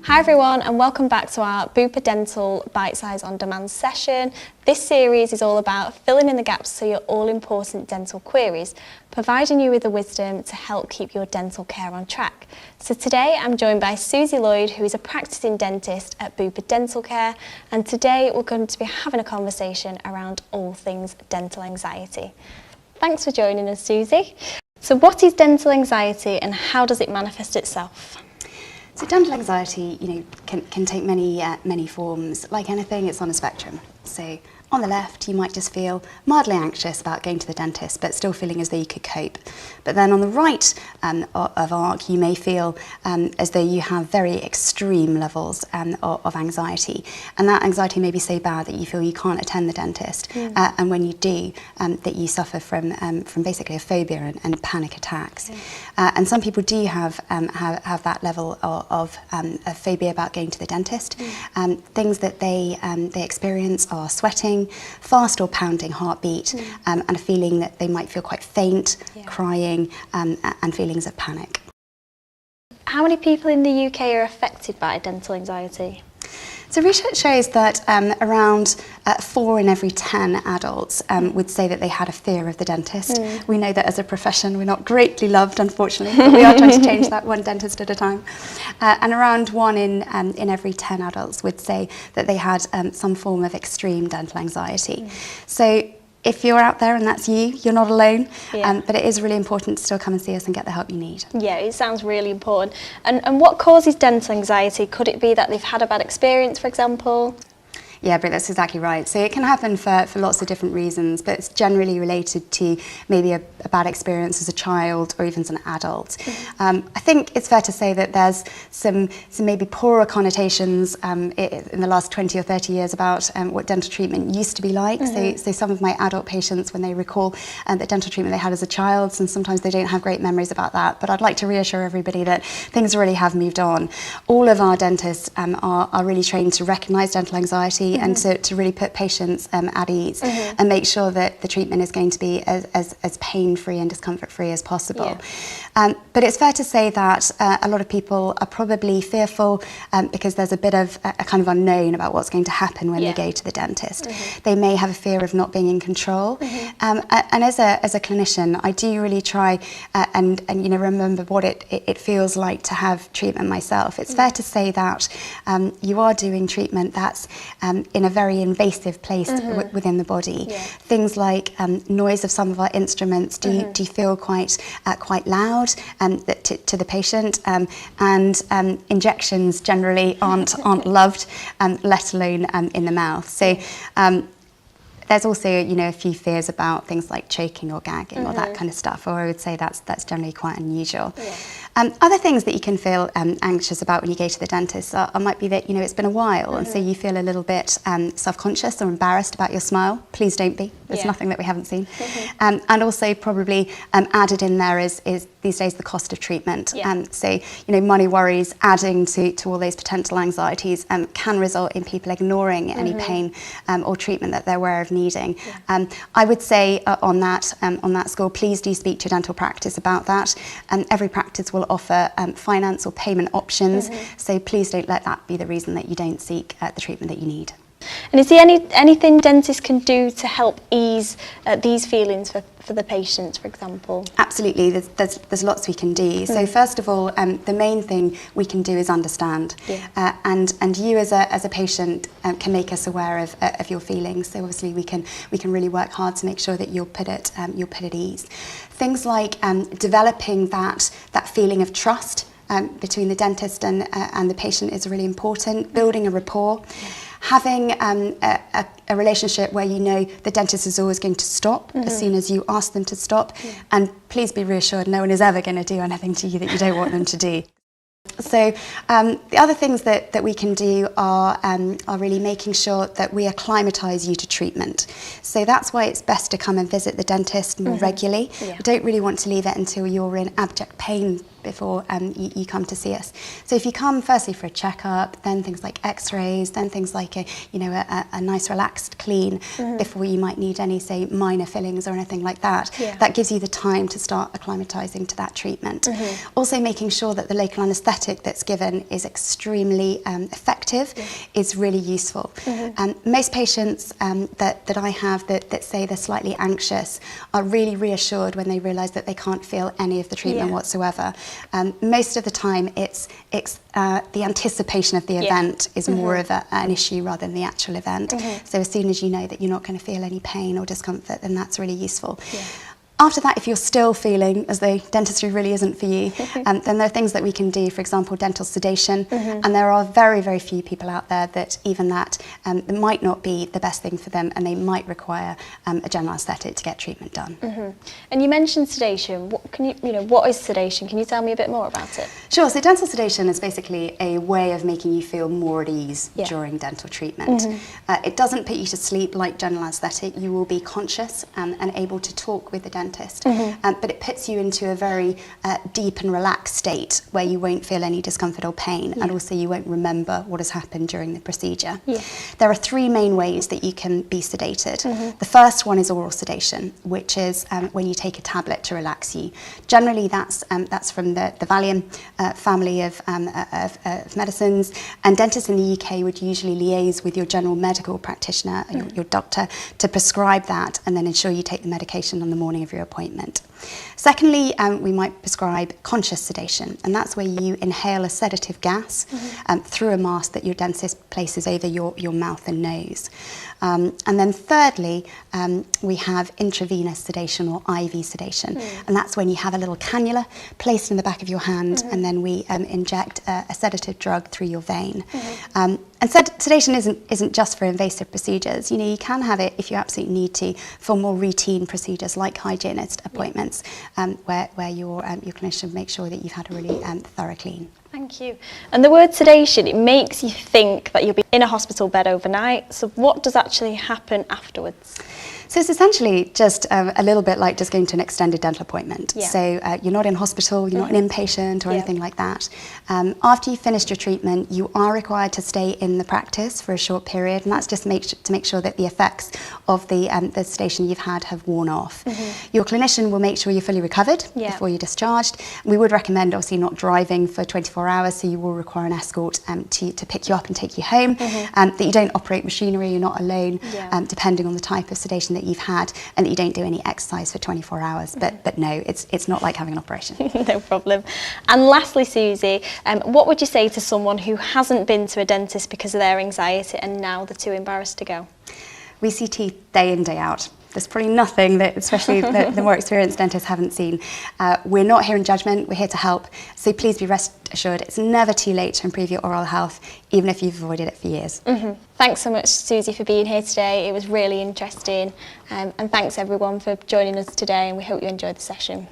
Hi everyone, and welcome back to our Bupa Dental Bitesize on Demand session. This series is all about filling in the gaps to your all-important dental queries, providing you with the wisdom to help keep your dental care on track. So today I'm joined by Susie Lloyd, who is a practicing dentist at Bupa Dental Care, and today we're going to be having a conversation around all things dental anxiety. Thanks for joining us, Susie. So what is dental anxiety and how does it manifest itself? So dental anxiety, can take many forms. Like anything, it's on a spectrum. So on the left, you might just feel mildly anxious about going to the dentist, but still feeling as though you could cope. But then on the right of arc, you may feel as though you have very extreme levels of anxiety. And that anxiety may be so bad that you feel you can't attend the dentist. And when you do, that you suffer from basically a phobia and panic attacks. And some people do have that level of a phobia about going to the dentist. Things that they experience are sweating, fast or pounding heartbeat, and a feeling that they might feel quite faint, crying, and feelings of panic. How many people in the UK are affected by dental anxiety? So research shows that around 4 in every 10 adults would say that they had a fear of the dentist. We know that as a profession we're not greatly loved, unfortunately, but we are trying to change that one dentist at a time. And around 1 in every 10 adults would say that they had some form of extreme dental anxiety. So if you're out there and that's you, you're not alone, but it is really important to still come and see us and get the help you need. Yeah, it sounds really important. And what causes dental anxiety? Could it be that they've had a bad experience, for example? Yeah, but that's exactly right. So it can happen for lots of different reasons, but it's generally related to maybe a bad experience as a child or even as an adult. I think it's fair to say that there's some maybe poorer connotations in the last 20 or 30 years about what dental treatment used to be like. So some of my adult patients, when they recall the dental treatment they had as a child, and sometimes they don't have great memories about that, but I'd like to reassure everybody that things really have moved on. All of our dentists are really trained to recognise dental anxiety and to really put patients at ease and make sure that the treatment is going to be as pain-free and discomfort-free as possible. But it's fair to say that a lot of people are probably fearful because there's a bit of a kind of unknown about what's going to happen when they go to the dentist. They may have a fear of not being in control. And as a clinician, I do really try and remember what it feels like to have treatment myself. It's fair to say that you are doing treatment that's in a very invasive place within the body. Things like noise of some of our instruments do feel quite loud to the patient, and injections generally aren't loved, let alone in the mouth. So there's also, a few fears about things like choking or gagging or that kind of stuff, or I would say that's generally quite unusual. Other things that you can feel anxious about when you go to the dentist might be that, it's been a while, and so you feel a little bit self-conscious or embarrassed about your smile. Please don't be. There's nothing that we haven't seen. And also probably added in there is these days the cost of treatment. So, money worries adding to all those potential anxieties can result in people ignoring any pain or treatment that they're aware of needing. I would say on that score, please do speak to your dental practice about that. Every practice will offer finance or payment options, so please don't let that be the reason that you don't seek the treatment that you need. And is there anything dentists can do to help ease these feelings for the patients, for example? Absolutely, there's lots we can do. So first of all, the main thing we can do is understand, and you as a patient can make us aware of your feelings. So obviously we can really work hard to make sure that you're put at ease. Things like developing that feeling of trust between the dentist and the patient is really important. Building a rapport. Having a relationship where the dentist is always going to stop as soon as you ask them to stop, and please be reassured no one is ever going to do anything to you that you don't want them to do. So the other things that we can do are really making sure that we acclimatise you to treatment. So that's why it's best to come and visit the dentist more regularly. We don't really want to leave it until you're in abject pain before you come to see us. So if you come firstly for a checkup, then things like x-rays, then things like a nice relaxed clean before you might need any, say, minor fillings or anything like that, that gives you the time to start acclimatising to that treatment. Also making sure that the local anaesthetic that's given is extremely effective is really useful. Most patients that I have that say they're slightly anxious are really reassured when they realise that they can't feel any of the treatment whatsoever. Most of the time it's the anticipation of the event is more of an issue rather than the actual event. So as soon as you know that you're not going to feel any pain or discomfort, then that's really useful. After that, if you're still feeling as though dentistry really isn't for you, then there are things that we can do, for example, dental sedation. And there are very, very few people out there that even that might not be the best thing for them, and they might require a general anaesthetic to get treatment done. And you mentioned sedation. What is sedation? Can you tell me a bit more about it? Sure. So dental sedation is basically a way of making you feel more at ease during dental treatment. It doesn't put you to sleep like general anaesthetic. You will be conscious and able to talk with the dentist. But it puts you into a very deep and relaxed state where you won't feel any discomfort or pain, and also you won't remember what has happened during the procedure. There are three main ways that you can be sedated. The first one is oral sedation, which is when you take a tablet to relax you. Generally that's from the Valium family of medicines, and dentists in the UK would usually liaise with your general medical practitioner, your doctor, to prescribe that and then ensure you take the medication on the morning of your appointment. Secondly, we might prescribe conscious sedation, and that's where you inhale a sedative gas through a mask that your dentist places over your mouth and nose. And then thirdly, we have intravenous sedation or IV sedation, and that's when you have a little cannula placed in the back of your hand, and then we inject a sedative drug through your vein. And sedation isn't just for invasive procedures. You can have it if you absolutely need to for more routine procedures like hygienist appointments, where your clinician makes sure that you've had a really thorough clean. Thank you. And the word sedation, it makes you think that you'll be in a hospital bed overnight. So what does actually happen afterwards? So it's essentially just a little bit like just going to an extended dental appointment. So you're not in hospital, you're not an inpatient or anything like that. After you've finished your treatment, you are required to stay in the practice for a short period, and that's just to make sure that the effects of the sedation you've had have worn off. Your clinician will make sure you're fully recovered before you're discharged. We would recommend obviously not driving for 24 hours, so you will require an escort to pick you up and take you home, that you don't operate machinery, you're not alone, depending on the type of sedation that you've had, and that you don't do any exercise for 24 hours. But no, it's not like having an operation. No problem. And lastly, Susie, what would you say to someone who hasn't been to a dentist because of their anxiety and now they're too embarrassed to go? We see teeth day in, day out. There's probably nothing that, especially the more experienced dentists, haven't seen. We're not here in judgment, we're here to help. So please be rest assured, it's never too late to improve your oral health, even if you've avoided it for years. Thanks so much, Susie, for being here today. It was really interesting. And thanks everyone for joining us today, and we hope you enjoyed the session.